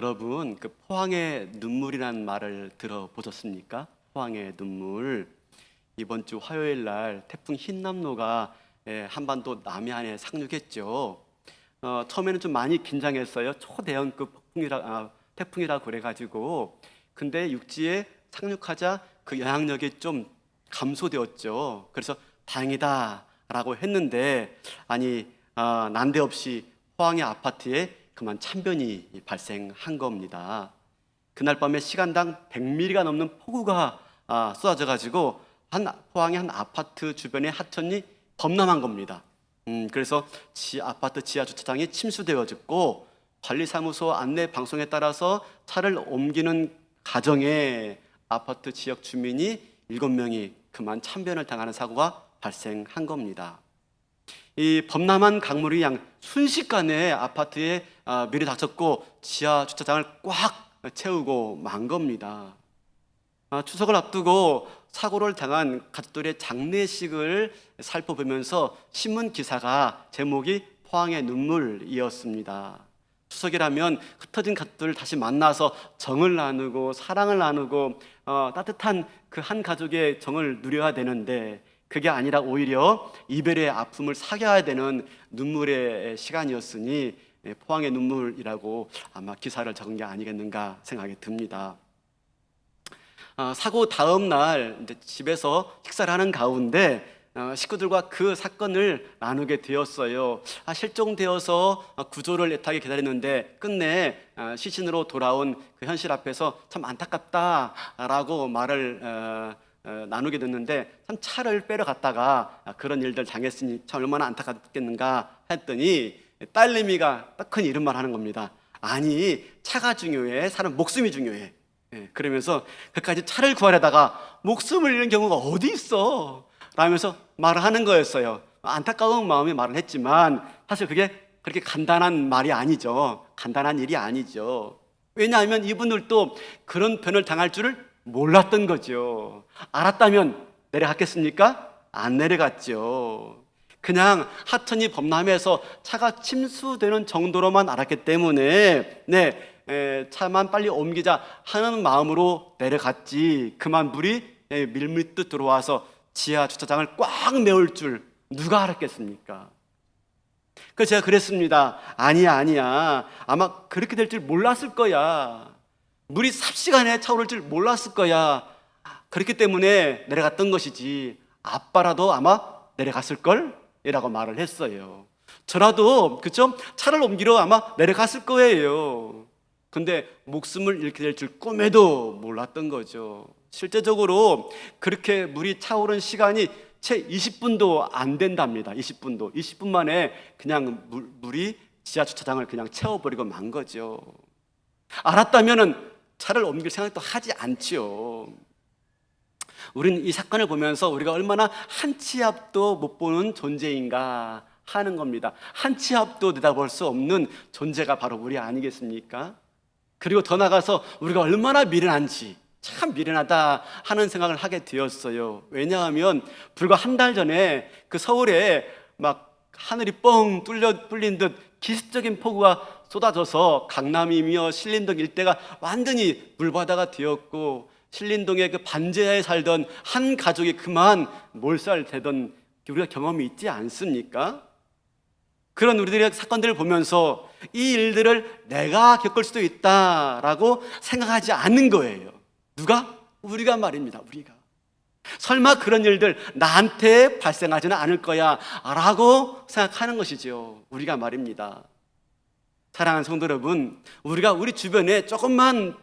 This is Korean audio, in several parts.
여러분, 그 포항의 눈물이라는 말을 들어보셨습니까? 포항의 눈물. 이번 주 화요일 날 태풍 흰남노가 한반도 남해안에 상륙했죠. 처음에는 좀 많이 긴장했어요. 초대형급 태풍이라고 그래가지고. 근데 육지에 상륙하자 그 영향력이 좀 감소되었죠. 그래서 다행이다라고 했는데 난데없이 포항의 아파트에 그만 참변이 발생한 겁니다. 그날 밤에 시간당 100mm가 넘는 폭우가 쏟아져 가지고 포항의 한 아파트 주변의 하천이 범람한 겁니다. 그래서 아파트 지하 주차장이 침수되어졌고, 관리사무소 안내 방송에 따라서 차를 옮기는 과정에 아파트 지역 주민이 7명이 그만 참변을 당하는 사고가 발생한 겁니다. 이 범람한 강물이 양 순식간에 아파트에 밀이 닥쳤고 지하 주차장을 꽉 채우고 만 겁니다. 추석을 앞두고 사고를 당한 가족들의 장례식을 살펴보면서 신문 기사가 제목이 포항의 눈물이었습니다. 추석이라면 흩어진 가족들을 다시 만나서 정을 나누고 사랑을 나누고 따뜻한 그 한 가족의 정을 누려야 되는데, 그게 아니라 오히려 이별의 아픔을 사겨야 되는 눈물의 시간이었으니 포항의 눈물이라고 아마 기사를 적은 게 아니겠는가 생각이 듭니다. 사고 다음 날 이제 집에서 식사를 하는 가운데 식구들과 그 사건을 나누게 되었어요. 실종되어서 구조를 애타게 기다렸는데 끝내 시신으로 돌아온 그 현실 앞에서 참 안타깝다라고 말을 나누게 됐는데, 참 차를 빼러 갔다가 그런 일들 당했으니 참 얼마나 안타깝겠는가 했더니 딸내미가 딱 큰 이런 말 하는 겁니다. 아니, 차가 중요해, 사람 목숨이 중요해. 그러면서 그까지 차를 구하려다가 목숨을 잃는 경우가 어디 있어 라면서 말을 하는 거였어요. 안타까운 마음에 말을 했지만 사실 그게 그렇게 간단한 말이 아니죠. 간단한 일이 아니죠. 왜냐하면 이분들도 그런 변을 당할 줄을 몰랐던 거죠. 알았다면 내려갔겠습니까? 안 내려갔죠. 그냥 하천이 범람해서 차가 침수되는 정도로만 알았기 때문에 차만 빨리 옮기자 하는 마음으로 내려갔지, 그만 물이 밀밀듯 들어와서 지하 주차장을 꽉 메울 줄 누가 알았겠습니까? 그래서 제가 그랬습니다. 아니야, 아마 그렇게 될 줄 몰랐을 거야. 물이 삽시간에 차오를 줄 몰랐을 거야. 그렇기 때문에 내려갔던 것이지, 아빠라도 아마 내려갔을걸? 이라고 말을 했어요. 저라도 그쵸? 차를 옮기러 아마 내려갔을 거예요. 근데 목숨을 잃게 될 줄 꿈에도 몰랐던 거죠. 실제적으로 그렇게 물이 차오른 시간이 채 20분도 안 된답니다. 20분 만에 그냥 물이 지하 주차장을 그냥 채워버리고 만 거죠. 알았다면은 차를 옮길 생각도 하지 않지요. 우리는 이 사건을 보면서 우리가 얼마나 한 치 앞도 못 보는 존재인가 하는 겁니다. 한 치 앞도 내다볼 수 없는 존재가 바로 우리 아니겠습니까? 그리고 더 나가서 우리가 얼마나 미련한지, 참 미련하다 하는 생각을 하게 되었어요. 왜냐하면 불과 한 달 전에 그 서울에 막 하늘이 뻥 뚫린 듯 기습적인 폭우가 쏟아져서 강남이며 신림동 일대가 완전히 물바다가 되었고, 신림동의 그 반지하에 살던 한 가족이 그만 몰살되던 우리가 경험이 있지 않습니까? 그런 우리들의 사건들을 보면서 이 일들을 내가 겪을 수도 있다라고 생각하지 않는 거예요. 누가? 우리가 말입니다. 우리가. 설마 그런 일들 나한테 발생하지는 않을 거야 라고 생각하는 것이죠. 우리가 말입니다. 사랑하는 성도 여러분, 우리가 우리 주변에 조금만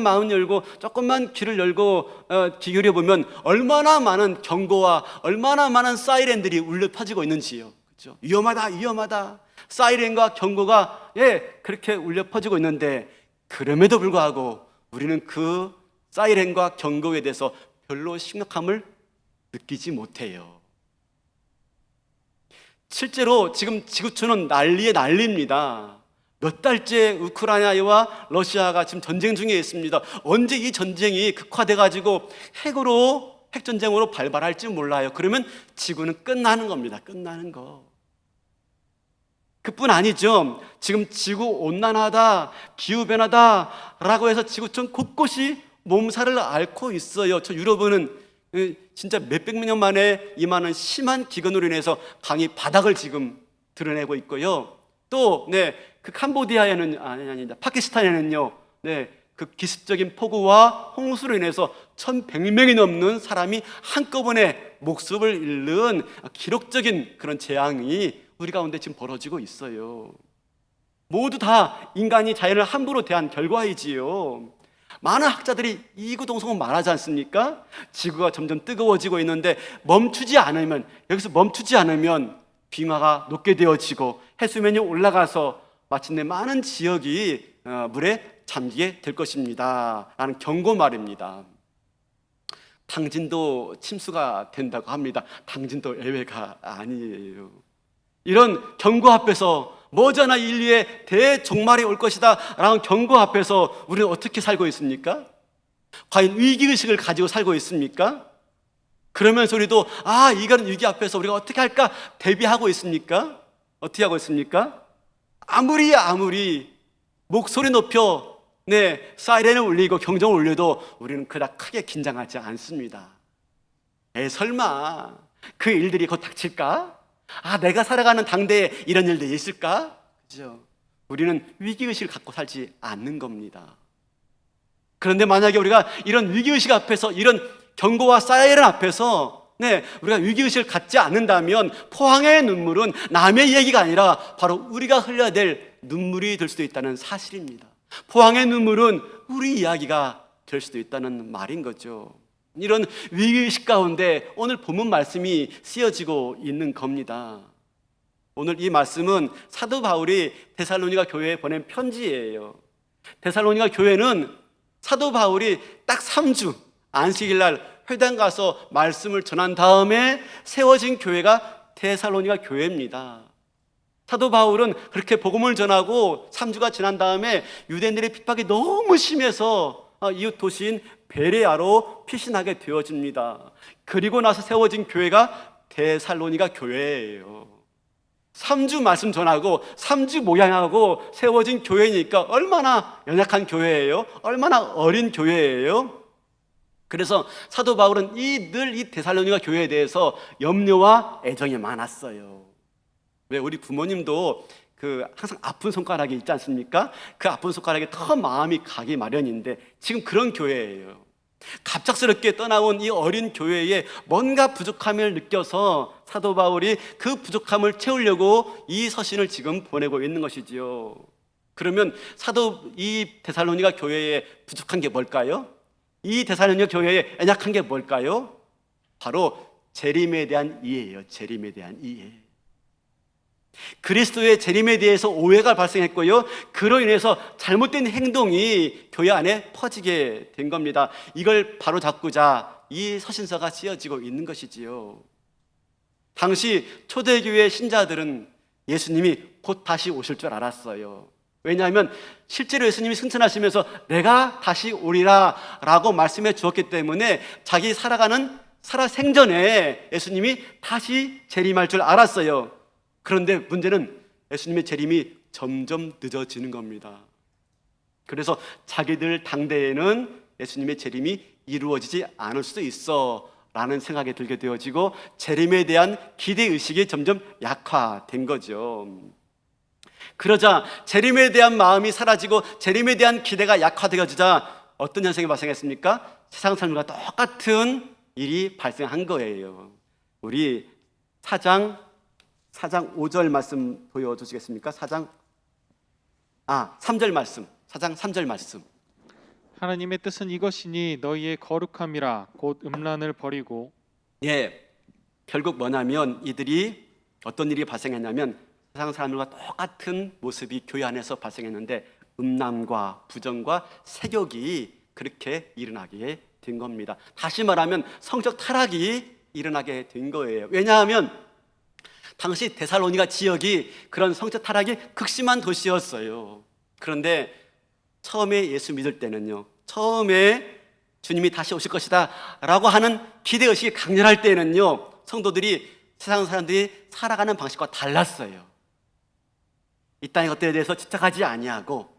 마음 열고 조금만 귀를 열고 귀 기울여 보면 얼마나 많은 경고와 얼마나 많은 사이렌들이 울려 퍼지고 있는지요. 그렇죠? 위험하다 사이렌과 경고가 그렇게 울려 퍼지고 있는데, 그럼에도 불구하고 우리는 그 사이렌과 경고에 대해서 별로 심각함을 느끼지 못해요. 실제로 지금 지구촌은 난리에 난리입니다. 몇 달째 우크라이나와 러시아가 지금 전쟁 중에 있습니다. 언제 이 전쟁이 극화돼가지고 핵전쟁으로 발발할지 몰라요. 그러면 지구는 끝나는 겁니다. 끝나는 거. 그뿐 아니죠. 지금 지구 온난화다, 기후 변화다라고 해서 지구촌 곳곳이 몸살을 앓고 있어요. 저 유럽은 진짜 몇백 년 만에 임하는 심한 기근으로 인해서 강이 바닥을 지금 드러내고 있고요. 또 그 캄보디아에는 아니 파키스탄에는요. 그 기습적인 폭우와 홍수로 인해서 1,100명이 넘는 사람이 한꺼번에 목숨을 잃는 기록적인 그런 재앙이 우리 가운데 지금 벌어지고 있어요. 모두 다 인간이 자연을 함부로 대한 결과이지요. 많은 학자들이 이구동성은 말하지 않습니까? 지구가 점점 뜨거워지고 있는데 여기서 멈추지 않으면 빙하가 녹게 되어지고 해수면이 올라가서 마침내 많은 지역이 물에 잠기게 될 것입니다 라는 경고 말입니다. 당진도 침수가 된다고 합니다. 당진도 예외가 아니에요. 이런 경고 앞에서 머지않아 인류의 대종말이 올 것이다 라는 경고 앞에서 우리는 어떻게 살고 있습니까? 과연 위기의식을 가지고 살고 있습니까? 그러면서 우리도 이런 위기 앞에서 우리가 어떻게 할까 대비하고 있습니까? 어떻게 하고 있습니까? 아무리 목소리 높여 사이렌을 울리고 경종을 울려도 우리는 그닥 크게 긴장하지 않습니다. 설마 그 일들이 곧 닥칠까? 내가 살아가는 당대에 이런 일들이 있을까? 그죠? 우리는 위기의식을 갖고 살지 않는 겁니다. 그런데 만약에 우리가 이런 위기의식 앞에서, 이런 경고와 사이렌 앞에서 우리가 위기의식을 갖지 않는다면 포항의 눈물은 남의 얘기가 아니라 바로 우리가 흘려야 될 눈물이 될 수도 있다는 사실입니다. 포항의 눈물은 우리 이야기가 될 수도 있다는 말인 거죠. 이런 위기의식 가운데 오늘 본문 말씀이 쓰여지고 있는 겁니다. 오늘 이 말씀은 사도 바울이 데살로니가 교회에 보낸 편지예요. 데살로니가 교회는 사도 바울이 딱 3주 안식일 날 회당 가서 말씀을 전한 다음에 세워진 교회가 데살로니가 교회입니다. 사도 바울은 그렇게 복음을 전하고 3주가 지난 다음에 유대인들의 핍박이 너무 심해서 이웃 도시인 베레아로 피신하게 되어집니다. 그리고 나서 세워진 교회가 데살로니가 교회예요. 3주 말씀 전하고 3주 모양하고 세워진 교회니까 얼마나 연약한 교회예요? 얼마나 어린 교회예요? 그래서 사도 바울은 늘 이 데살로니가 교회에 대해서 염려와 애정이 많았어요. 왜 우리 부모님도 항상 아픈 손가락이 있지 않습니까? 그 아픈 손가락에 더 마음이 가기 마련인데 지금 그런 교회예요. 갑작스럽게 떠나온 이 어린 교회에 뭔가 부족함을 느껴서 사도 바울이 그 부족함을 채우려고 이 서신을 지금 보내고 있는 것이지요. 그러면 이 데살로니가 교회에 부족한 게 뭘까요? 이 데살로니가 교회에 연약한 게 뭘까요? 바로 재림에 대한 이해예요. 재림에 대한 이해. 그리스도의 재림에 대해서 오해가 발생했고요, 그로 인해서 잘못된 행동이 교회 안에 퍼지게 된 겁니다. 이걸 바로잡고자 이 서신서가 쓰여지고 있는 것이지요. 당시 초대교회 신자들은 예수님이 곧 다시 오실 줄 알았어요. 왜냐하면 실제로 예수님이 승천하시면서 내가 다시 오리라 라고 말씀해 주었기 때문에 자기 살아생전에 예수님이 다시 재림할 줄 알았어요. 그런데 문제는 예수님의 재림이 점점 늦어지는 겁니다. 그래서 자기들 당대에는 예수님의 재림이 이루어지지 않을 수도 있어 라는 생각이 들게 되어지고 재림에 대한 기대의식이 점점 약화된 거죠. 그러자 재림에 대한 마음이 사라지고 재림에 대한 기대가 약화되어지자 어떤 현상이 발생했습니까? 세상 삶과 똑같은 일이 발생한 거예요. 우리 4장 5절 말씀 보여주시겠습니까? 3절 말씀. 4장 3절 말씀. 하나님의 뜻은 이것이니 너희의 거룩함이라 곧 음란을 버리고. 결국 뭐냐면 이들이 어떤 일이 발생했냐면 세상 사람들과 똑같은 모습이 교회 안에서 발생했는데 음란과 부정과 세욕이 그렇게 일어나게 된 겁니다. 다시 말하면 성적 타락이 일어나게 된 거예요. 왜냐하면 당시 데살로니가 지역이 그런 성적 타락이 극심한 도시였어요. 그런데 처음에 예수 믿을 때는요, 처음에 주님이 다시 오실 것이다 라고 하는 기대의식이 강렬할 때는요, 성도들이 세상 사람들이 살아가는 방식과 달랐어요. 이 땅의 것들에 대해서 집착하지 아니하고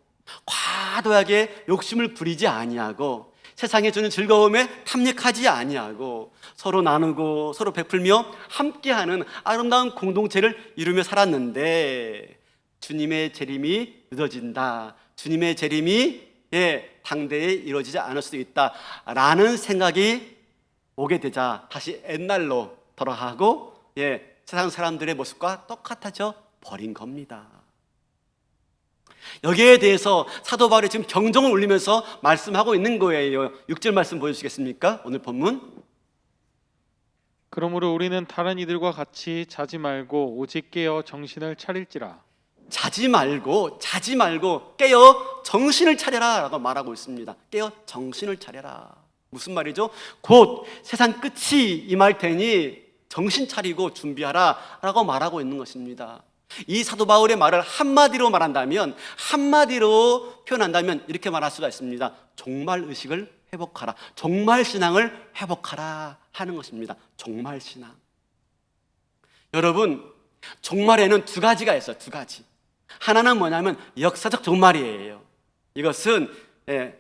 과도하게 욕심을 부리지 아니하고 세상에 주는 즐거움에 탐닉하지 아니하고 서로 나누고 서로 베풀며 함께하는 아름다운 공동체를 이루며 살았는데 주님의 재림이 늦어진다, 주님의 재림이 당대에 이루어지지 않을 수도 있다라는 생각이 오게 되자 다시 옛날로 돌아가고 세상 사람들의 모습과 똑같아져 버린 겁니다. 여기에 대해서 사도 바울이 지금 경종을 울리면서 말씀하고 있는 거예요. 6절 말씀 보여주시겠습니까? 오늘 본문. 그러므로 우리는 다른 이들과 같이 자지 말고 오직 깨어 정신을 차릴지라. 자지 말고 깨어 정신을 차려라 라고 말하고 있습니다. 깨어 정신을 차려라. 무슨 말이죠? 곧 세상 끝이 임할 테니 정신 차리고 준비하라 라고 말하고 있는 것입니다. 이 사도 바울의 말을 한마디로 표현한다면 이렇게 말할 수가 있습니다. 종말 의식을 회복하라, 종말 신앙을 회복하라 하는 것입니다. 종말 신앙. 여러분, 종말에는 두 가지가 있어요. 두 가지. 하나는 뭐냐면 역사적 종말이에요. 이것은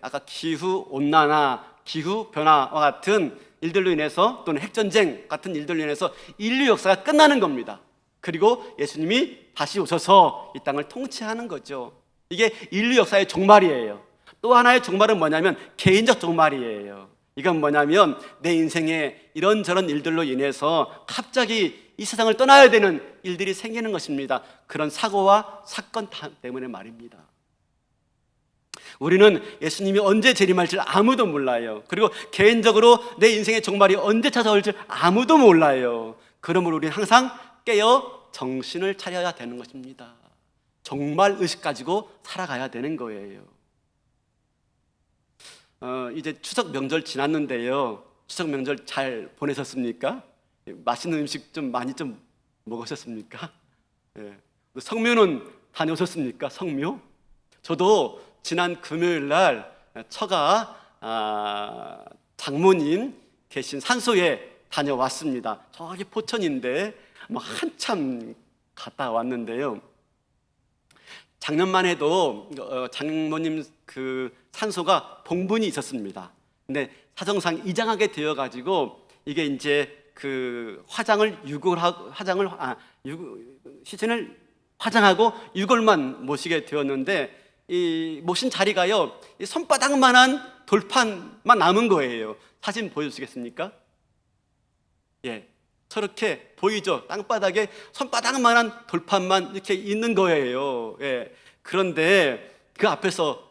아까 기후 온난화, 기후 변화와 같은 일들로 인해서 또는 핵전쟁 같은 일들로 인해서 인류 역사가 끝나는 겁니다. 그리고 예수님이 다시 오셔서 이 땅을 통치하는 거죠. 이게 인류 역사의 종말이에요. 또 하나의 종말은 뭐냐면 개인적 종말이에요. 이건 뭐냐면 내 인생에 이런저런 일들로 인해서 갑자기 이 세상을 떠나야 되는 일들이 생기는 것입니다. 그런 사고와 사건 때문에 말입니다. 우리는 예수님이 언제 재림할지 아무도 몰라요. 그리고 개인적으로 내 인생의 종말이 언제 찾아올지 아무도 몰라요. 그러므로 우리는 항상 깨어 정신을 차려야 되는 것입니다. 종말 의식 가지고 살아가야 되는 거예요. 이제 추석 명절 지났는데요. 추석 명절 잘 보내셨습니까? 맛있는 음식 좀 많이 먹으셨습니까? 성묘는 다녀오셨습니까? 성묘? 저도 지난 금요일 날 처가 장모님 계신 산소에 다녀왔습니다. 저기 포천인데 한참 갔다 왔는데요. 작년만 해도 장모님 그 산소가 봉분이 있었습니다. 근데 사정상 이장하게 되어가지고 이게 이제 그 시신을 화장하고 유골만 모시게 되었는데 이 모신 자리가요, 이 손바닥만한 돌판만 남은 거예요. 사진 보여주시겠습니까? 저렇게 보이죠? 땅바닥에 손바닥만한 돌판만 이렇게 있는 거예요. 그런데 그 앞에서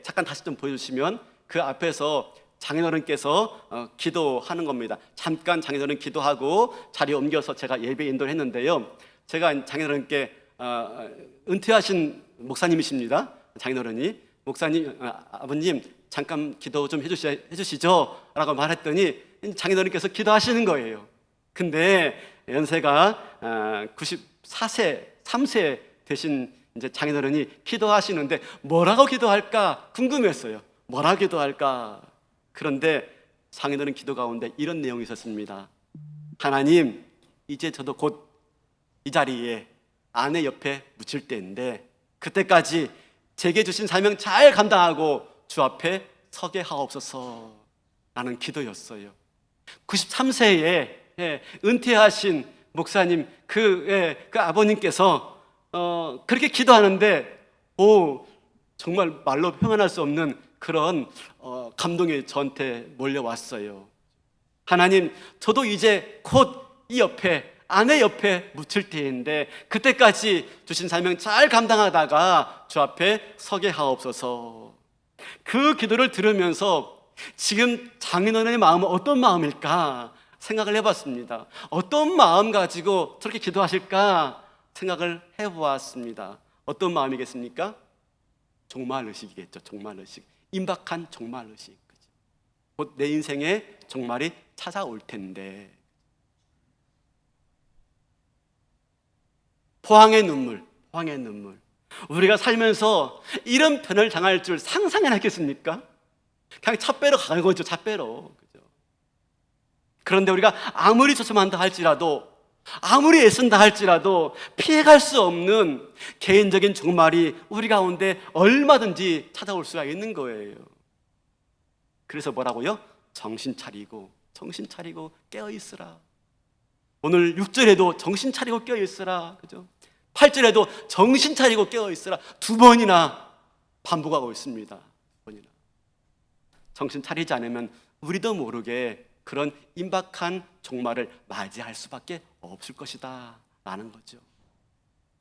잠깐 다시 좀 보여주시면 그 앞에서 장인어른께서 기도하는 겁니다. 잠깐 장인어른 기도하고 자리 옮겨서 제가 예배 인도를 했는데요. 제가 장인어른께 은퇴하신 목사님이십니다. 장인어른이 목사님, 아버님 잠깐 기도 좀 해주시죠 라고 말했더니 장인어른께서 기도하시는 거예요. 근데 연세가 94세, 3세 되신 이제 장인어른이 기도하시는데 뭐라고 기도할까 궁금했어요. 뭐라고 기도할까? 그런데 장인어른 기도 가운데 이런 내용이 있었습니다. 하나님, 이제 저도 곧 이 자리에 아내 옆에 묻힐 때인데 그때까지 제게 주신 사명 잘 감당하고 주 앞에 서게 하옵소서 라는 기도였어요. 93세에 은퇴하신 목사님 그 아버님께서 그렇게 기도하는데 정말 말로 표현할 수 없는 그런 감동이 저한테 몰려왔어요. 하나님, 저도 이제 곧 이 옆에 아내 옆에 묻힐 때인데 그때까지 주신 사명 잘 감당하다가 주 앞에 서게 하옵소서. 그 기도를 들으면서 지금 장인어른의 마음은 어떤 마음일까 생각을 해봤습니다. 어떤 마음 가지고 저렇게 기도하실까 생각을 해보았습니다. 어떤 마음이겠습니까? 종말의식이겠죠. 종말의식. 임박한 종말의식. 곧 내 인생에 종말이 찾아올 텐데. 포항의 눈물. 우리가 살면서 이런 편을 당할 줄 상상이나 했겠습니까? 그냥 차 빼러 가는 거죠. 차 빼러. 그런데 우리가 아무리 조심한다 할지라도 아무리 애쓴다 할지라도 피해갈 수 없는 개인적인 종말이 우리 가운데 얼마든지 찾아올 수가 있는 거예요. 그래서 뭐라고요? 정신 차리고 깨어 있으라. 오늘 6절에도 정신 차리고 깨어 있으라. 그죠? 8절에도 정신 차리고 깨어 있으라. 2번이나 반복하고 있습니다. 2번이나. 정신 차리지 않으면 우리도 모르게 그런 임박한 종말을 맞이할 수밖에 없을 것이다 라는 거죠.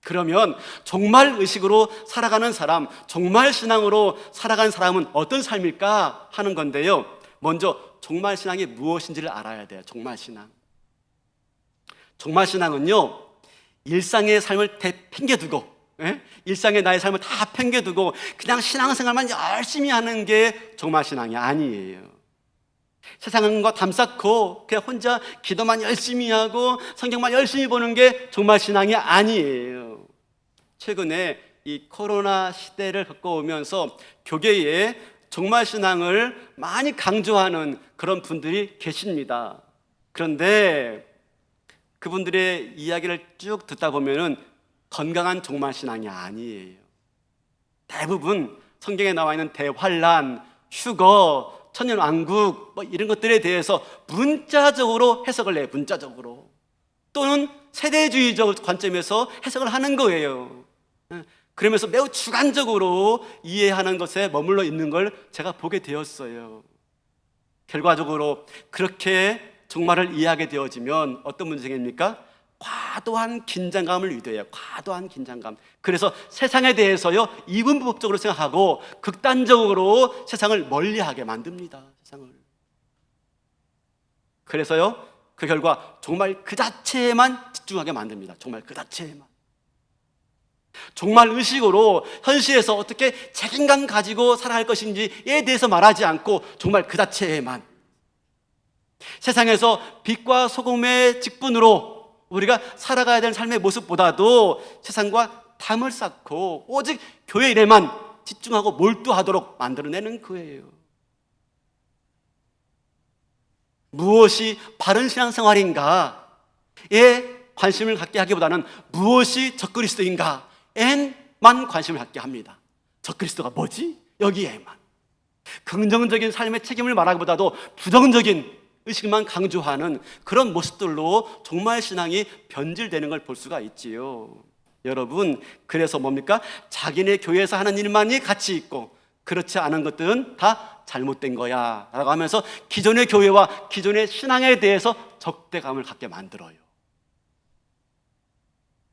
그러면 종말 의식으로 살아가는 사람, 종말 신앙으로 살아가는 사람은 어떤 삶일까 하는 건데요. 먼저 종말 신앙이 무엇인지를 알아야 돼요. 종말 신앙. 종말 신앙은요, 일상의 삶을 팽개두고, 일상의 나의 삶을 다 팽개두고 그냥 신앙생활만 열심히 하는 게 종말 신앙이 아니에요. 세상과 담쌓고 그냥 혼자 기도만 열심히 하고 성경만 열심히 보는 게 종말 신앙이 아니에요. 최근에 이 코로나 시대를 겪어오면서 교계에 종말 신앙을 많이 강조하는 그런 분들이 계십니다. 그런데 그분들의 이야기를 쭉 듣다 보면은 건강한 종말 신앙이 아니에요. 대부분 성경에 나와 있는 대환란, 휴거, 천년왕국 이런 것들에 대해서 문자적으로 해석을 해요. 문자적으로. 또는 세대주의적 관점에서 해석을 하는 거예요. 그러면서 매우 주관적으로 이해하는 것에 머물러 있는 걸 제가 보게 되었어요. 결과적으로 그렇게 종말을 이해하게 되어지면 어떤 문제가 생깁니까? 과도한 긴장감을 유도해요. 과도한 긴장감. 그래서 세상에 대해서요, 이분법적으로 생각하고 극단적으로 세상을 멀리하게 만듭니다. 세상을. 그래서요, 그 결과 정말 그 자체에만 집중하게 만듭니다. 정말 그 자체에만. 종말 의식으로 현실에서 어떻게 책임감 가지고 살아갈 것인지에 대해서 말하지 않고 정말 그 자체에만. 세상에서 빛과 소금의 직분으로 우리가 살아가야 되는 삶의 모습보다도 세상과 담을 쌓고 오직 교회 일에만 집중하고 몰두하도록 만들어내는 거예요. 무엇이 바른 신앙생활인가에 관심을 갖게 하기보다는 무엇이 적그리스도인가에만 관심을 갖게 합니다. 적그리스도가 뭐지? 여기에만. 긍정적인 삶의 책임을 말하기보다도 부정적인 의식만 강조하는 그런 모습들로 종말 신앙이 변질되는 걸 볼 수가 있지요. 여러분, 그래서 뭡니까? 자기네 교회에서 하는 일만이 가치 있고 그렇지 않은 것들은 다 잘못된 거야 라고 하면서 기존의 교회와 기존의 신앙에 대해서 적대감을 갖게 만들어요.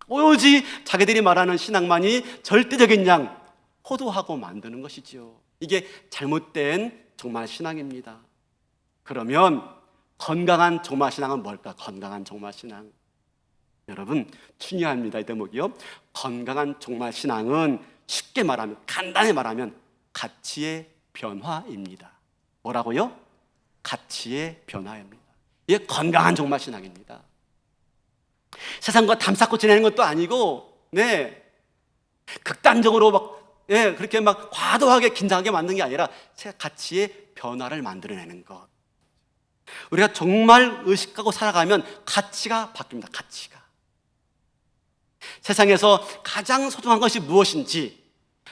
오로지 자기들이 말하는 신앙만이 절대적인 양 호도하고 만드는 것이죠. 이게 잘못된 종말 신앙입니다. 그러면 건강한 종말 신앙은 뭘까? 건강한 종말 신앙. 여러분, 중요합니다. 이 대목이요. 건강한 종말 신앙은 쉽게 말하면, 간단히 말하면 가치의 변화입니다. 뭐라고요? 가치의 변화입니다. 이게 건강한 종말 신앙입니다. 세상과 담쌓고 지내는 것도 아니고, 극단적으로 그렇게 과도하게 긴장하게 만드는 게 아니라 가치의 변화를 만들어내는 것. 우리가 정말 의식하고 살아가면 가치가 바뀝니다. 가치가. 세상에서 가장 소중한 것이 무엇인지,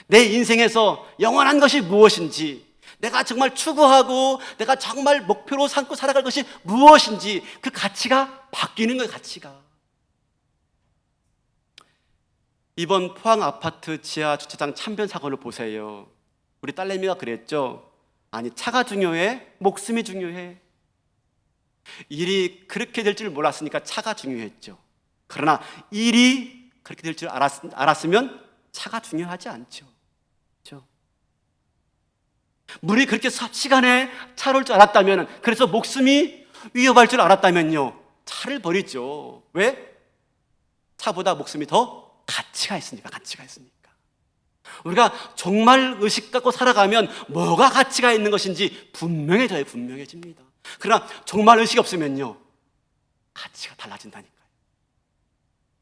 내 인생에서 영원한 것이 무엇인지, 내가 정말 추구하고 내가 정말 목표로 삼고 살아갈 것이 무엇인지 그 가치가 바뀌는 거예요. 가치가. 이번 포항 아파트 지하 주차장 참변 사고를 보세요. 우리 딸내미가 그랬죠. 아니, 차가 중요해? 목숨이 중요해? 일이 그렇게 될 줄 몰랐으니까 차가 중요했죠. 그러나 일이 그렇게 될 줄 알았으면 차가 중요하지 않죠. 그렇죠? 물이 그렇게 삽시간에 차올 줄 알았다면, 그래서 목숨이 위협할 줄 알았다면요, 차를 버리죠. 왜? 차보다 목숨이 더 가치가 있으니까. 가치가 있으니까. 우리가 정말 의식 갖고 살아가면 뭐가 가치가 있는 것인지 분명해져요. 분명해집니다. 그러나 정말 의식이 없으면요, 가치가 달라진다니까요.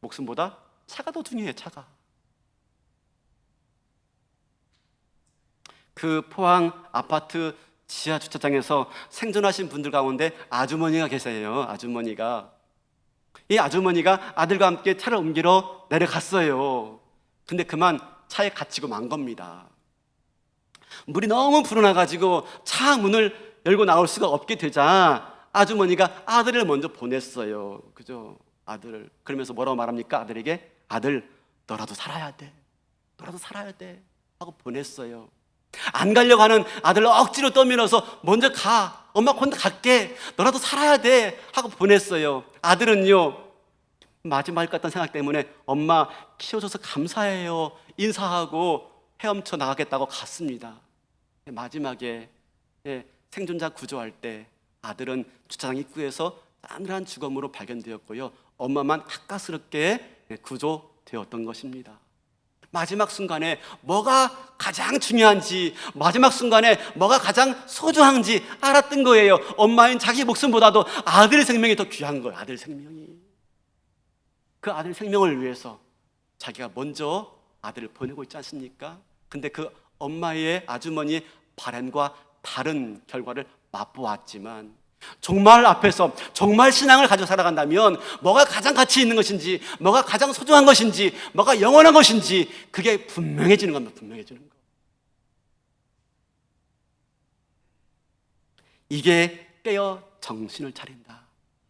목숨보다 차가 더 중요해요. 차가. 그 포항 아파트 지하 주차장에서 생존하신 분들 가운데 아주머니가 계세요. 아주머니가 이 아주머니가 아들과 함께 차를 옮기러 내려갔어요. 근데 그만 차에 갇히고 만 겁니다. 물이 너무 불어나가지고 차 문을 열고 나올 수가 없게 되자 아주머니가 아들을 먼저 보냈어요. 그죠? 아들을. 그러면서 뭐라고 말합니까? 아들에게, 아들, 너라도 살아야 돼. 너라도 살아야 돼. 하고 보냈어요. 안 가려고 하는 아들을 억지로 떠밀어서 먼저 가. 엄마 혼자 갈게. 너라도 살아야 돼. 하고 보냈어요. 아들은요, 마지막일 것 같다는 생각 때문에 엄마 키워줘서 감사해요. 인사하고 헤엄쳐 나가겠다고 갔습니다. 마지막에 생존자 구조할 때 아들은 주차장 입구에서 싸늘한 죽음으로 발견되었고요. 엄마만 가까스럽게 구조되었던 것입니다. 마지막 순간에 뭐가 가장 중요한지, 마지막 순간에 뭐가 가장 소중한지 알았던 거예요. 엄마인 자기 목숨보다도 아들의 생명이 더 귀한 거예요. 아들 생명이. 그 아들 생명을 위해서 자기가 먼저 아들을 보내고 있지 않습니까? 근데 그 엄마의 아주머니의 바람과 다른 결과를 맛보았지만, 정말 앞에서 정말 신앙을 가지고 살아간다면 뭐가 가장 가치 있는 것인지, 뭐가 가장 소중한 것인지, 뭐가 영원한 것인지 그게 분명해지는 겁니다. 분명해지는 거. 이게 깨어 정신을 차린다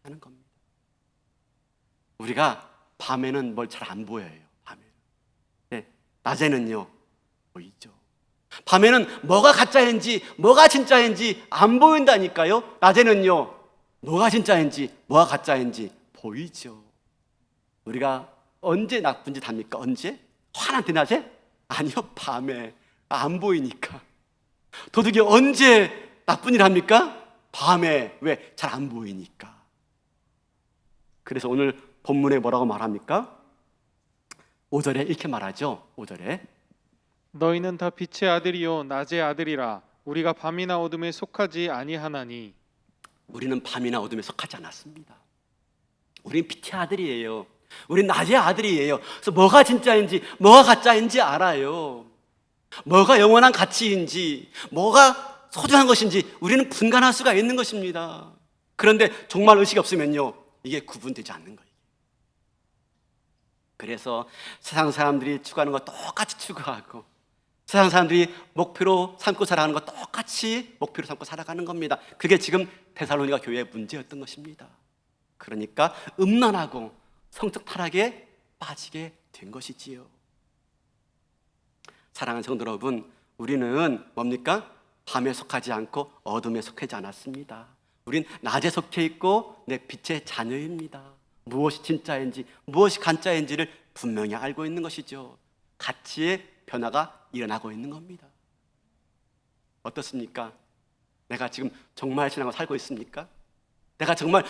하는 겁니다. 우리가 밤에는 뭘 잘 안 보여요. 밤에는. 네, 낮에는요 보이죠. 밤에는 뭐가 가짜인지 뭐가 진짜인지 안 보인다니까요. 낮에는요 뭐가 진짜인지 뭐가 가짜인지 보이죠. 우리가 언제 나쁜 짓 합니까? 언제? 화난 때 낮에? 아니요, 밤에. 안 보이니까. 도둑이 언제 나쁜 일 합니까? 밤에. 왜? 잘 안 보이니까. 그래서 오늘 본문에 뭐라고 말합니까? 5절에 이렇게 말하죠. 5절에 너희는 다 빛의 아들이요 낮의 아들이라. 우리가 밤이나 어둠에 속하지 아니하나니. 우리는 밤이나 어둠에 속하지 않았습니다. 우리는 빛의 아들이에요. 우리는 낮의 아들이에요. 그래서 뭐가 진짜인지 뭐가 가짜인지 알아요. 뭐가 영원한 가치인지 뭐가 소중한 것인지 우리는 분간할 수가 있는 것입니다. 그런데 정말 의식이 없으면요 이게 구분되지 않는 거예요. 그래서 세상 사람들이 추구하는 거 똑같이 추구하고, 세상 사람들이 목표로 삼고 살아가는 거 똑같이 목표로 삼고 살아가는 겁니다. 그게 지금 데살로니가 교회의 문제였던 것입니다. 그러니까 음란하고 성적 타락에 빠지게 된 것이지요. 사랑하는 성도 여러분, 우리는 뭡니까? 밤에 속하지 않고 어둠에 속하지 않았습니다. 우린 낮에 속해 있고 내 빛의 자녀입니다. 무엇이 진짜인지 무엇이 가짜인지를 분명히 알고 있는 것이죠. 가치의 변화가 일어나고 있는 겁니다. 어떻습니까? 내가 지금 정말 신앙으로 살고 있습니까? 내가 정말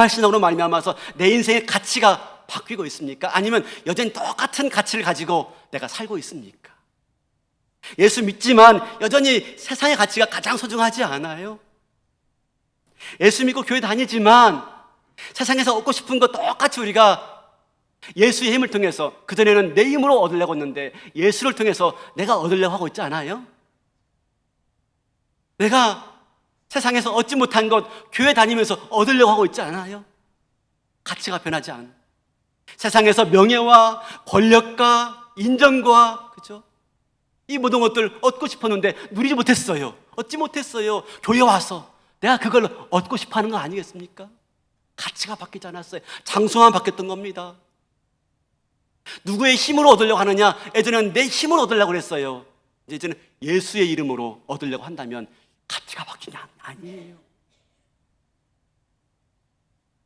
신앙으로 말미암아서 내 인생의 가치가 바뀌고 있습니까? 아니면 여전히 똑같은 가치를 가지고 내가 살고 있습니까? 예수 믿지만 여전히 세상의 가치가 가장 소중하지 않아요? 예수 믿고 교회 다니지만 세상에서 얻고 싶은 거 똑같이 우리가 예수의 힘을 통해서, 그전에는 내 힘으로 얻으려고 했는데 예수를 통해서 내가 얻으려고 하고 있지 않아요? 내가 세상에서 얻지 못한 것 교회 다니면서 얻으려고 하고 있지 않아요? 가치가 변하지 않은 세상에서 명예와 권력과 인정과, 그죠? 이 모든 것들 얻고 싶었는데 누리지 못했어요. 얻지 못했어요. 교회 와서 내가 그걸 얻고 싶어 하는 거 아니겠습니까? 가치가 바뀌지 않았어요. 장소만 바뀌었던 겁니다. 누구의 힘으로 얻으려고 하느냐? 예전에는 내 힘으로 얻으려고 그랬어요. 이제는 예수의 이름으로 얻으려고 한다면 가치가 바뀌는 게 아니에요.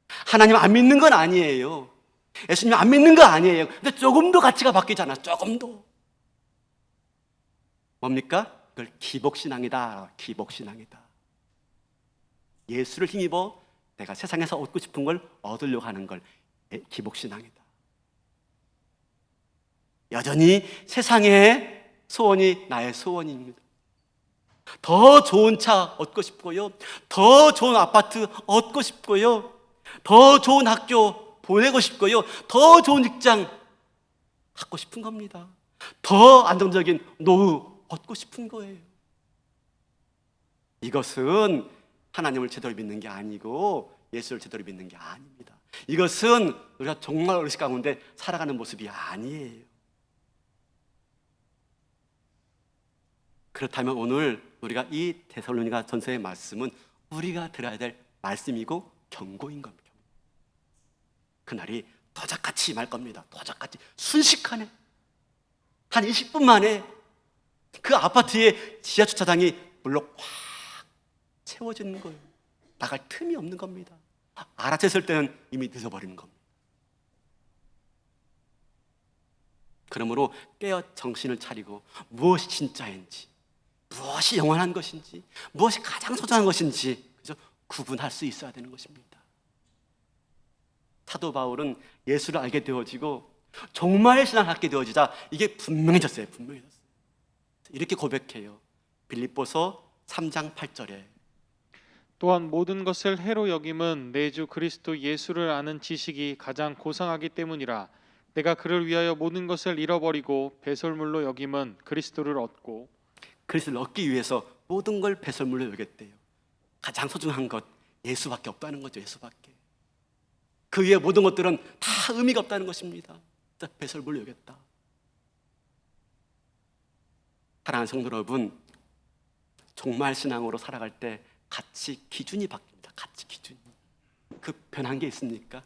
하나님 안 믿는 건 아니에요. 예수님 안 믿는 거 아니에요. 근데 조금도 가치가 바뀌잖아. 조금도. 뭡니까? 그걸 기복신앙이다. 기복신앙이다. 예수를 힘입어 내가 세상에서 얻고 싶은 걸 얻으려고 하는 걸 기복신앙이다. 여전히 세상의 소원이 나의 소원입니다. 더 좋은 차 얻고 싶고요, 더 좋은 아파트 얻고 싶고요, 더 좋은 학교 보내고 싶고요, 더 좋은 직장 갖고 싶은 겁니다. 더 안정적인 노후 얻고 싶은 거예요. 이것은 하나님을 제대로 믿는 게 아니고 예수를 제대로 믿는 게 아닙니다. 이것은 우리가 정말 의식 가운데 살아가는 모습이 아니에요. 그렇다면 오늘 우리가 이 데살로니가 전서의 말씀은 우리가 들어야 될 말씀이고 경고인 겁니다. 그날이 도적같이 임할 겁니다. 도적같이 순식간에 한 20분 만에 그 아파트의 지하 주차장이 물로 확 채워지는 거예요. 나갈 틈이 없는 겁니다. 알아챘을 때는 이미 늦어버리는 겁니다. 그러므로 깨어 정신을 차리고 무엇이 진짜인지, 무엇이 영원한 것인지, 무엇이 가장 소중한 것인지 그죠? 구분할 수 있어야 되는 것입니다. 사도 바울은 예수를 알게 되어지고 정말 신앙을 갖게 되어지자 이게 분명해졌어요. 분명해졌어요. 이렇게 고백해요. 빌립보서 3장 8절에 또한 모든 것을 해로 여김은 내 주 그리스도 예수를 아는 지식이 가장 고상하기 때문이라. 내가 그를 위하여 모든 것을 잃어버리고 배설물로 여김은 그리스도를 얻고. 그리스도를 얻기 위해서 모든 걸 배설물로 여겼대요. 가장 소중한 것 예수밖에 없다는 거죠. 예수밖에. 그 위에 모든 것들은 다 의미가 없다는 것입니다. 배설물로 여겼다. 사랑하는 성도 여러분, 정말 신앙으로 살아갈 때 가치 기준이 바뀝니다. 가치 기준이. 그 변한 게 있습니까?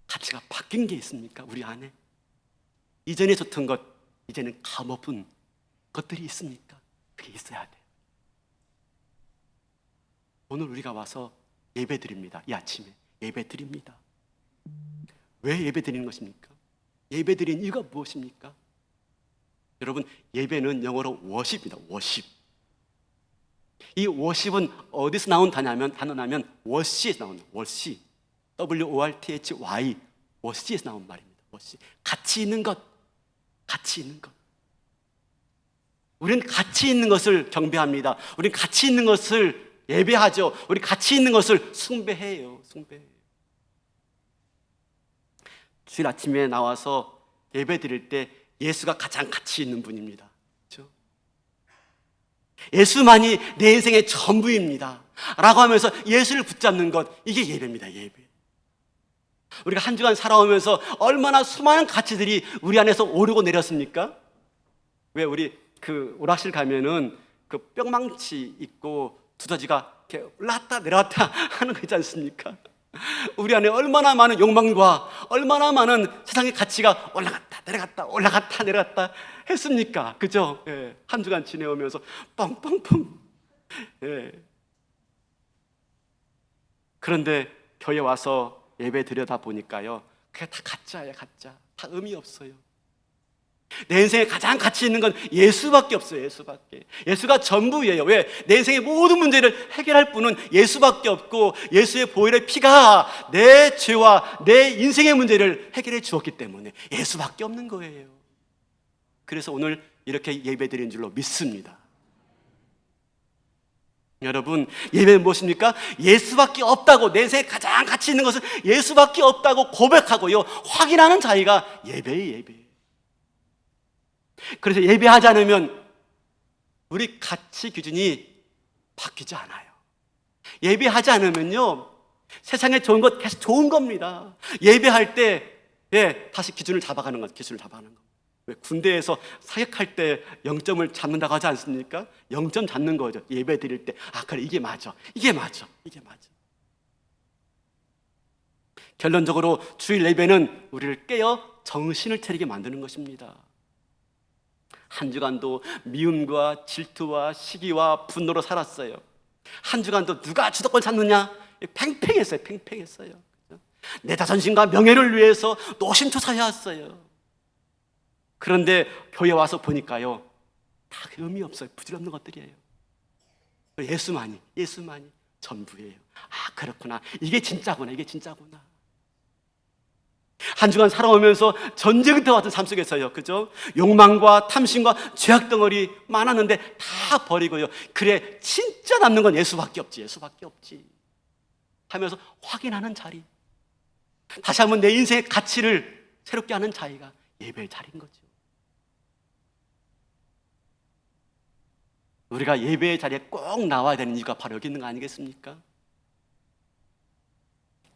가치가 바뀐 게 있습니까? 우리 안에 이전에 좋던 것 이제는 감없은 것들이 있습니까? 그게 있어야 돼요. 오늘 우리가 와서 예배 드립니다. 이 아침에 예배 드립니다. 왜 예배 드리는 것입니까? 예배 드리는 이유가 무엇입니까? 여러분, 예배는 영어로 워십입니다. 워십. 이 워십은 어디서 나온 단어냐면 워시에서 나오는 워시, WORTHY, 워시에서 나온 말입니다. 워시. 가치 있는 것, 가치 있는 것. 우리는 가치 있는 것을 경배합니다. 우리는 가치 있는 것을 예배하죠. 우리 가치 있는 것을 숭배해요. 숭배해요. 주일 아침에 나와서 예배 드릴 때 예수가 가장 가치 있는 분입니다. 그렇죠? 예수만이 내 인생의 전부입니다 라고 하면서 예수를 붙잡는 것, 이게 예배입니다. 예배. 우리가 한 주간 살아오면서 얼마나 수많은 가치들이 우리 안에서 오르고 내렸습니까? 왜 우리 그 오락실 가면은 그 뿅망치 있고 두더지가 이렇게 올라왔다 내려왔다 하는 거 있지 않습니까? 우리 안에 얼마나 많은 욕망과 얼마나 많은 세상의 가치가 올라갔다 내려갔다 올라갔다 내려갔다 했습니까? 그죠? 예. 한 주간 지내오면서 뻥뻥뻥. 예. 그런데 교회 와서 예배 드려다 보니까요, 그게 다 가짜예요. 가짜. 다 의미 없어요. 내 인생에 가장 가치 있는 건 예수밖에 없어요. 예수밖에. 예수가 전부예요. 왜? 내 인생의 모든 문제를 해결할 분은 예수밖에 없고, 예수의 보혈의 피가 내 죄와 내 인생의 문제를 해결해 주었기 때문에 예수밖에 없는 거예요. 그래서 오늘 이렇게 예배드린 줄로 믿습니다. 여러분, 예배는 무엇입니까? 예수밖에 없다고, 내 인생에 가장 가치 있는 것은 예수밖에 없다고 고백하고요, 확인하는 자리가 예배예요. 예배. 그래서 예배하지 않으면 우리 가치 기준이 바뀌지 않아요. 예배하지 않으면요, 세상에 좋은 것 계속 좋은 겁니다. 예배할 때 다시 기준을 잡아가는 것, 기준을 잡아가는 것. 왜 군대에서 사격할 때 0점을 잡는다고 하지 않습니까? 0점 잡는 거죠. 예배 드릴 때, 아 그래, 이게 맞아, 이게 맞아, 이게 맞아. 결론적으로 주일 예배는 우리를 깨어 정신을 차리게 만드는 것입니다. 한 주간도 미움과 질투와 시기와 분노로 살았어요. 한 주간도 누가 주도권 잡느냐? 팽팽했어요. 팽팽했어요. 내 자존심과 명예를 위해서 노심초사해왔어요. 그런데 교회 와서 보니까요, 다 의미 없어요. 부질없는 것들이에요. 예수만이 전부예요. 아 그렇구나, 이게 진짜구나, 이게 진짜구나. 한 주간 살아오면서 전쟁터 같은 삶 속에서요, 그죠? 욕망과 탐심과 죄악 덩어리 많았는데 다 버리고요, 그래 진짜 남는 건 예수밖에 없지, 예수밖에 없지 하면서 확인하는 자리, 다시 한번 내 인생의 가치를 새롭게 하는 자리가 예배의 자리인 거죠. 우리가 예배의 자리에 꼭 나와야 되는 이유가 바로 여기 있는 거 아니겠습니까?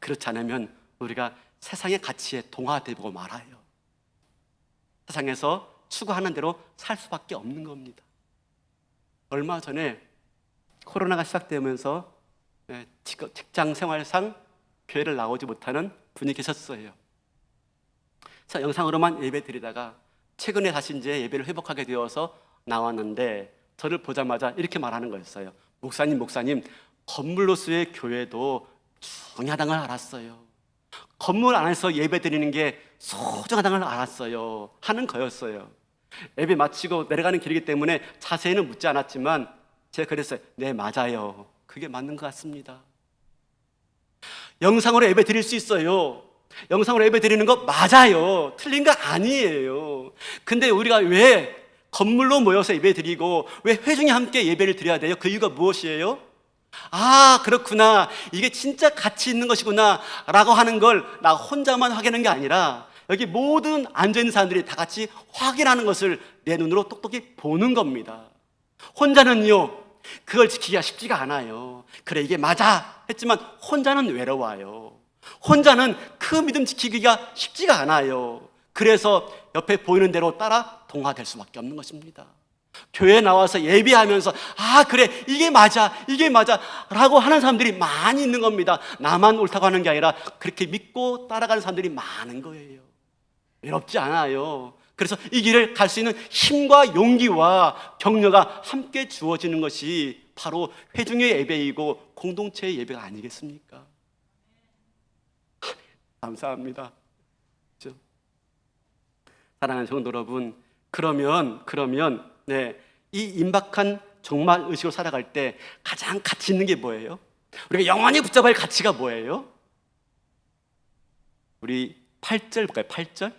그렇지 않으면 우리가 세상의 가치에 동화되고 말아요. 세상에서 추구하는 대로 살 수밖에 없는 겁니다. 얼마 전에 코로나가 시작되면서 직장 생활상 교회를 나오지 못하는 분이 계셨어요. 그래서 영상으로만 예배 드리다가 최근에 다시 이제 예배를 회복하게 되어서 나왔는데 저를 보자마자 이렇게 말하는 거였어요. 목사님, 건물로서의 교회도 중요하다는 걸 알았어요. 건물 안에서 예배 드리는 게 소중하다는 걸 알았어요. 하는 거였어요. 예배 마치고 내려가는 길이기 때문에 자세히는 묻지 않았지만 제가 그랬어요. 네, 맞아요. 그게 맞는 것 같습니다. 영상으로 예배 드릴 수 있어요. 영상으로 예배 드리는 거 맞아요. 틀린 거 아니에요. 근데 우리가 왜 건물로 모여서 예배 드리고 왜 회중이 함께 예배를 드려야 돼요? 그 이유가 무엇이에요? 아, 그렇구나. 이게 진짜 가치 있는 것이구나 라고 하는 걸 나 혼자만 확인하는 게 아니라 여기 모든 앉아있는 사람들이 다 같이 확인하는 것을 내 눈으로 똑똑히 보는 겁니다. 혼자는요, 그걸 지키기가 쉽지가 않아요. 그래, 이게 맞아 했지만 혼자는 외로워요. 혼자는 그 믿음 지키기가 쉽지가 않아요. 그래서 옆에 보이는 대로 따라 동화될 수밖에 없는 것입니다. 교회에 나와서 예배하면서 아, 그래, 이게 맞아 라고 하는 사람들이 많이 있는 겁니다. 나만 옳다고 하는 게 아니라 그렇게 믿고 따라가는 사람들이 많은 거예요. 외롭지 않아요. 그래서 이 길을 갈 수 있는 힘과 용기와 격려가 함께 주어지는 것이 바로 회중의 예배이고 공동체의 예배가 아니겠습니까? 감사합니다. 그렇죠? 사랑하는 성도 여러분, 그러면 이 임박한 종말 의식으로 살아갈 때 가장 가치 있는 게 뭐예요? 우리가 영원히 붙잡아야 할 가치가 뭐예요? 우리 8절 볼까요? 8절?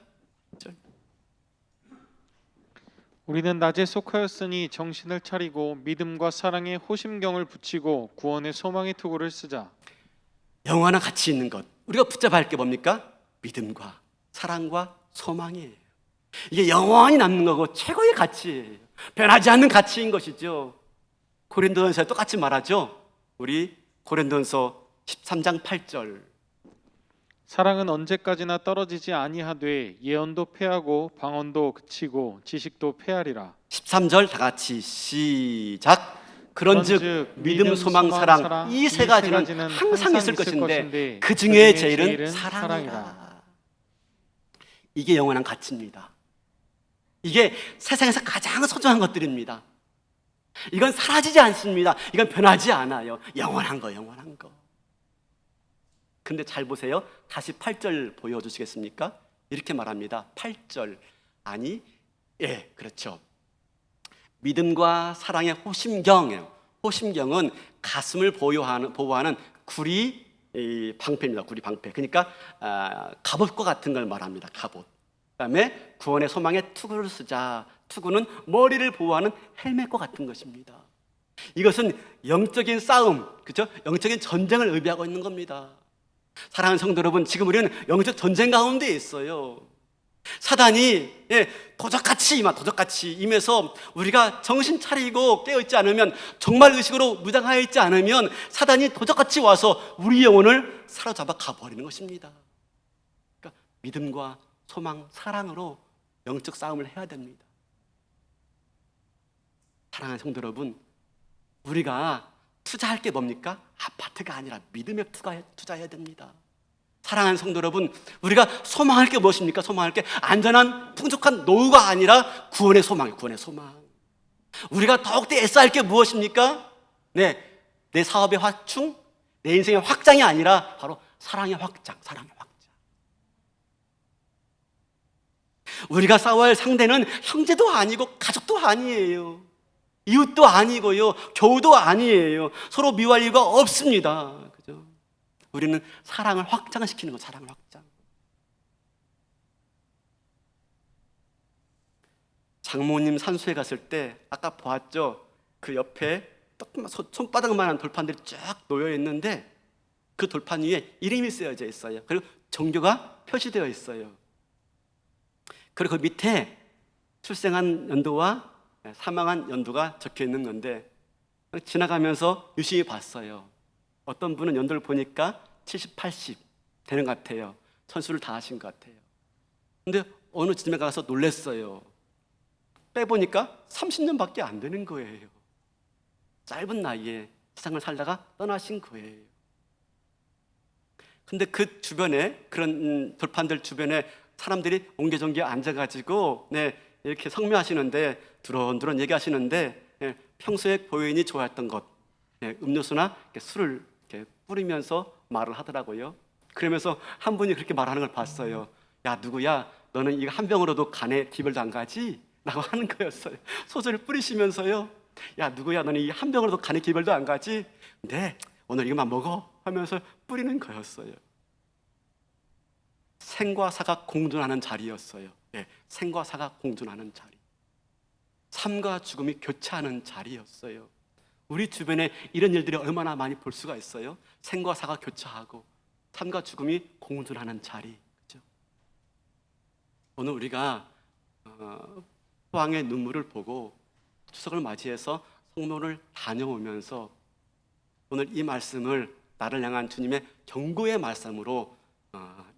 우리는 낮에 속하였으니 정신을 차리고 믿음과 사랑에 호심경을 붙이고 구원의 소망의 투구를 쓰자. 영원한 가치 있는 것, 우리가 붙잡아야 할 게 뭡니까? 믿음과 사랑과 소망이에요. 이게 영원히 남는 거고 최고의 가치예요. 변하지 않는 가치인 것이죠. 고린도전서에 똑같이 말하죠. 우리 고린도전서 13장 8절. 사랑은 언제까지나 떨어지지 아니하되 예언도 패하고 방언도 그치고 지식도 패하리라. 13절 다 같이 시작. 그런즉 믿음, 소망, 사랑 이 세 가지는 항상 있을 것인데 그 중에 제일은 사랑이라. 이게 영원한 가치입니다. 이게 세상에서 가장 소중한 것들입니다. 이건 사라지지 않습니다. 이건 변하지 않아요. 영원한 거. 근데 잘 보세요. 다시 8절 보여주시겠습니까? 이렇게 말합니다. 8절. 아니, 예, 그렇죠. 믿음과 사랑의 호심경이에요. 호심경은 가슴을 보호하는 구리 방패입니다. 구리 방패. 그러니까 갑옷과 같은 걸 말합니다. 갑옷. 그다음에 구원의 소망의 투구를 쓰자. 투구는 머리를 보호하는 헬멧과 같은 것입니다. 이것은 영적인 싸움, 그렇죠? 영적인 전쟁을 의미하고 있는 겁니다. 사랑하는 성도 여러분, 지금 우리는 영적 전쟁 가운데 있어요. 사단이 도적같이 임해서 우리가 정신 차리고 깨어있지 않으면, 정말 의식으로 무장하여 있지 않으면 사단이 도적같이 와서 우리 영혼을 사로잡아 가버리는 것입니다. 그러니까 믿음과 소망, 사랑으로 영적 싸움을 해야 됩니다. 사랑하는 성도 여러분, 우리가 투자할 게 뭡니까? 아파트가 아니라 믿음에 투자해야 됩니다. 사랑하는 성도 여러분, 우리가 소망할 게 무엇입니까? 소망할 게 안전한 풍족한 노후가 아니라 구원의 소망이에요. 구원의 소망. 우리가 더욱더 애써야 할 게 무엇입니까? 내 사업의 확충, 내 인생의 확장이 아니라 바로 사랑의 확장. 우리가 싸워야 할 상대는 형제도 아니고 가족도 아니에요. 이웃도 아니고요, 교우도 아니에요. 서로 미워할 이유가 없습니다. 그죠? 우리는 사랑을 확장시키는 거, 사랑을 확장. 장모님 산소에 갔을 때 아까 보았죠? 그 옆에 조그만 손바닥만한 돌판들이 쫙 놓여 있는데 그 돌판 위에 이름이 쓰여져 있어요. 그리고 종교가 표시되어 있어요. 그리고 그 밑에 출생한 연도와 사망한 연도가 적혀 있는 건데 지나가면서 유심히 봤어요. 어떤 분은 연도를 보니까 70, 80, 되는 것 같아요. 천수를 다 하신 것 같아요. 근데 어느 집에 가서 놀랐어요. 빼보니까 30년밖에 안 되는 거예요. 짧은 나이에 세상을 살다가 떠나신 거예요. 근데 그 주변에 그런 돌판들 주변에 사람들이 옹기종기 앉아가지고 이렇게 성묘하시는데 두런두런 얘기하시는데 평소에 고인이 좋아했던 것, 음료수나 이렇게 술을 이렇게 뿌리면서 말을 하더라고요. 그러면서 한 분이 그렇게 말하는 걸 봤어요. 야, 누구야? 너는 이거 한 병으로도 간에 디별도 안 가지? 라고 하는 거였어요. 소주를 뿌리시면서요. 야, 누구야? 너는 이 한 병으로도 간에 디별도 안 가지? 네, 오늘 이것만 먹어 하면서 뿌리는 거였어요. 생과 사가 공존하는 자리였어요. 생과 사가 공존하는 자리. 삶과 죽음이 교차하는 자리였어요. 우리 주변에 이런 일들이 얼마나 많이 볼 수가 있어요. 생과 사가 교차하고 삶과 죽음이 공존하는 자리. 그렇죠? 오늘 우리가 포항의 눈물을 보고 추석을 맞이해서 성묘를 다녀오면서 오늘 이 말씀을 나를 향한 주님의 경고의 말씀으로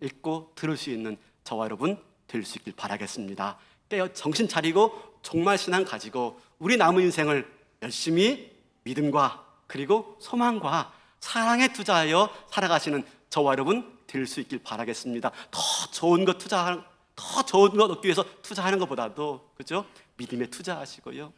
읽고 들을 수 있는 저와 여러분 될 수 있길 바라겠습니다. 깨어 정신 차리고 종말 신앙 가지고 우리 남은 인생을 열심히 믿음과 그리고 소망과 사랑에 투자하여 살아가시는 저와 여러분 될 수 있길 바라겠습니다. 더 좋은 것 얻기 위해서 투자하는 것보다도 그죠? 믿음에 투자하시고요.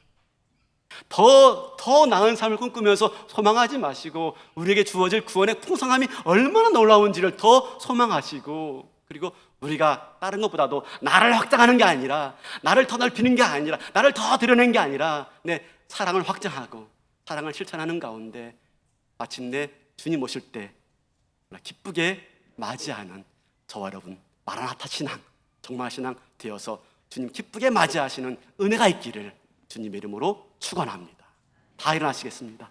더 나은 삶을 꿈꾸면서 소망하지 마시고 우리에게 주어질 구원의 풍성함이 얼마나 놀라운지를 더 소망하시고 그리고 우리가 다른 것보다도 나를 확장하는 게 아니라 나를 더 넓히는 게 아니라 나를 더 드러낸 게 아니라 내 사랑을 확장하고 사랑을 실천하는 가운데 마침내 주님 오실 때 기쁘게 맞이하는 저와 여러분 마라나타 신앙 정말 신앙 되어서 주님 기쁘게 맞이하시는 은혜가 있기를 주님의 이름으로 축원합니다. 다 일어나시겠습니다.